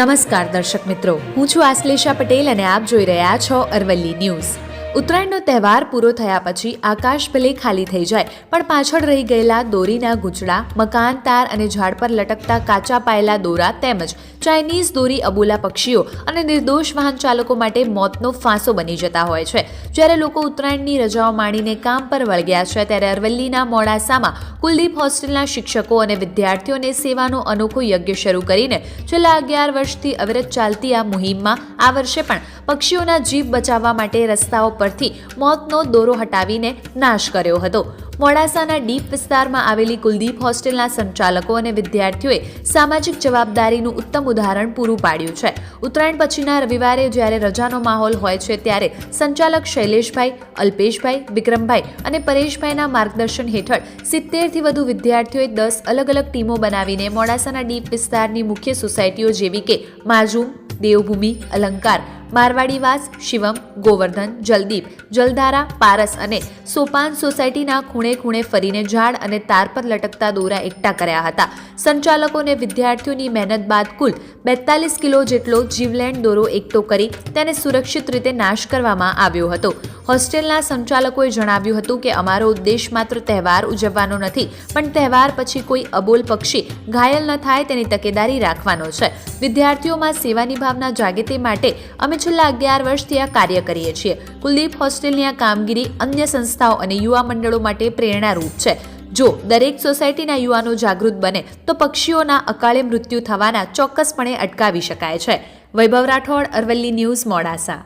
નમસ્કાર દર્શક મિત્રો, હું છું આશ્લેષા પટેલ અને આપ જોઈ રહ્યા છો અરવલ્લી ન્યૂઝ। ઉત્તરાયણનો તહેવાર પૂરો થયા પછી આકાશ ભલે ખાલી થઈ જાય પણ પાછળ રહી ગયેલા દોરીના ગૂંચડા, મકાન, તાર અને ઝાડ પર લટકતા કાચા પાયેલા દોરા તેમજ ચાઇનીઝ દોરી અબોલા પક્ષીઓ અને નિર્દોષ વાહન ચાલકો માટે મોતનો ફાંસો બની જતા હોય છે। જ્યારે લોકો ઉત્તરાયણની રજાઓ માણીને કામ પર વળગ્યા છે ત્યારે અરવલ્લીના મોડાસામાં કુલદીપ હોસ્ટેલના શિક્ષકો અને વિદ્યાર્થીઓને સેવાનો અનોખો યજ્ઞ શરૂ કરીને છેલ્લા 11 વર્ષથી અવિરત ચાલતી આ મુહિમમાં આ વર્ષે પણ પક્ષીઓના જીવ બચાવવા માટે રસ્તાઓ પરથી મોતનો દોરો હટાવીને નાશ કર્યો હતો। મોડાસાના ડીપ વિસ્તારમાં આવેલી કુલદીપ હોસ્ટેલના સંચાલકો અને વિદ્યાર્થીઓએ સામાજિક જવાબદારીનું ઉત્તમ ઉદાહરણ પૂરું પાડ્યું છે। ઉત્તરાયણ પછીના રવિવારે જ્યારે રજાનો માહોલ હોય છે ત્યારે સંચાલક શૈલેષભાઈ, અલ્પેશભાઈ, વિક્રમભાઈ અને પરેશભાઈના માર્ગદર્શન હેઠળ 70થી વધુ વિદ્યાર્થીઓએ 10 અલગ અલગ ટીમો બનાવીને મોડાસાના ડીપ વિસ્તારની મુખ્ય સોસાયટીઓ જેવી કે માજુમ, દેવભૂમિ, અલંકાર, મારવાડીવાસ, શિવમ, ગોવર્ધન, જલદીપ, જલધારા, પારસ અને સોપાન સોસાયટીના ખૂણે ખૂણે ફરીને ઝાડ અને તાર પર લટકતા દોરા એકઠા કર્યા હતા। સંચાલકો અને વિદ્યાર્થીઓની મહેનત બાદ કુલ 42 કિલો જેટલો જીવલેણ દોરો એકઠો કરી તેને સુરક્ષિત રીતે નાશ કરવામાં આવ્યો હતો। હોસ્ટેલના સંચાલકોએ જણાવ્યું હતું કે અમારો ઉદ્દેશ માત્ર તહેવાર ઉજવવાનો નથી પણ તહેવાર પછી કોઈ અબોલ પક્ષી ઘાયલ ન થાય તેની તકેદારી રાખવાનો છે। વિદ્યાર્થીઓમાં સેવાની ભાવના જાગે તે માટે અમે છેલ્લા 11 વર્ષથી આ કાર્ય કરીએ છીએ। કુલદીપ હોસ્ટેલની આ કામગીરી અન્ય સંસ્થાઓ અને યુવા મંડળો માટે પ્રેરણારૂપ છે। જો દરેક સોસાયટીના યુવાનો જાગૃત બને તો પક્ષીઓના અકાળે મૃત્યુ થવાના ચોક્કસપણે અટકાવી શકાય છે। વૈભવ રાઠોડ, અરવલ્લી ન્યૂઝ, મોડાસા।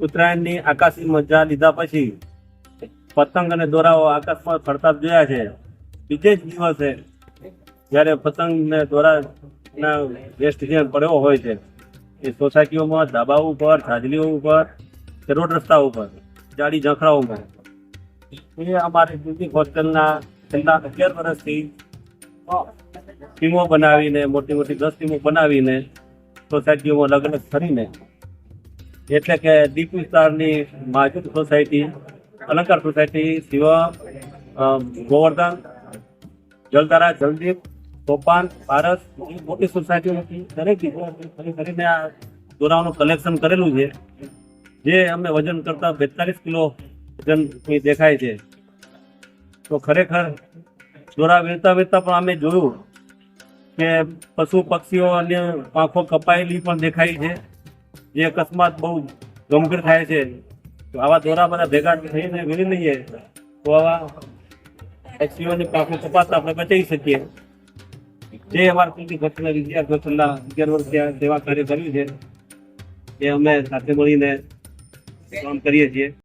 ઉત્તરાયણની આકાશી મજા લીધા પછી પતંગ અને દોરાઓ આકાશમાં ફરતા જોયા છે। બીજે જ દિવસે જ્યારે પતંગ ને દોરાના વેસ્ટ જે પડ્યો હોય છે એ સોસાયટીઓમાં, ધાબા ઉપર, છાજલીઓ ઉપર, રોડ રસ્તા ઉપર, જાડી ઝંખરાઓમાં એ અમારી કુલદીપ હોસ્ટેલના છેલ્લા 11 વર્ષથી ટીમો બનાવીને, મોટી મોટી 10 ટીમો બનાવીને સોસાયટીઓમાં અલગ અલગ ફરીને, એટલે કે દીપ વિસ્તારની માજુદ સોસાયટી, અલંકાર સોસાયટી, શિવમ, ગોવર્ધન, જલધારા, જલદીપ, સોપાન, પારસ, મોટી સોસાયટીઓ દરેક કરીને આ દોરાઓનું કલેક્શન કરેલું છે, જે અમે વજન કરતા 42 કિલો વજન દેખાય છે। તો ખરેખર દોરા વેરતા વેરતા પણ અમે જોયું કે પશુ પક્ષીઓ અને પાંખો કપાયેલી પણ દેખાય છે, જે અકસ્માત બહુ ગંભીર થાય છે। તો આવા દોરા બધા ભેગા થઈને વેરી લઈએ તો આવા પક્ષીઓની પાંખો કપાતા આપણે બચાવી શકીએ। જે અમારા કુલદીપ હોસ્ટેલના વિદ્યાર્થીઓ છેલ્લા 11 વર્ષ સેવા કાર્ય કર્યું છે એ અમે સાથે મળીને કામ કરીએ છીએ।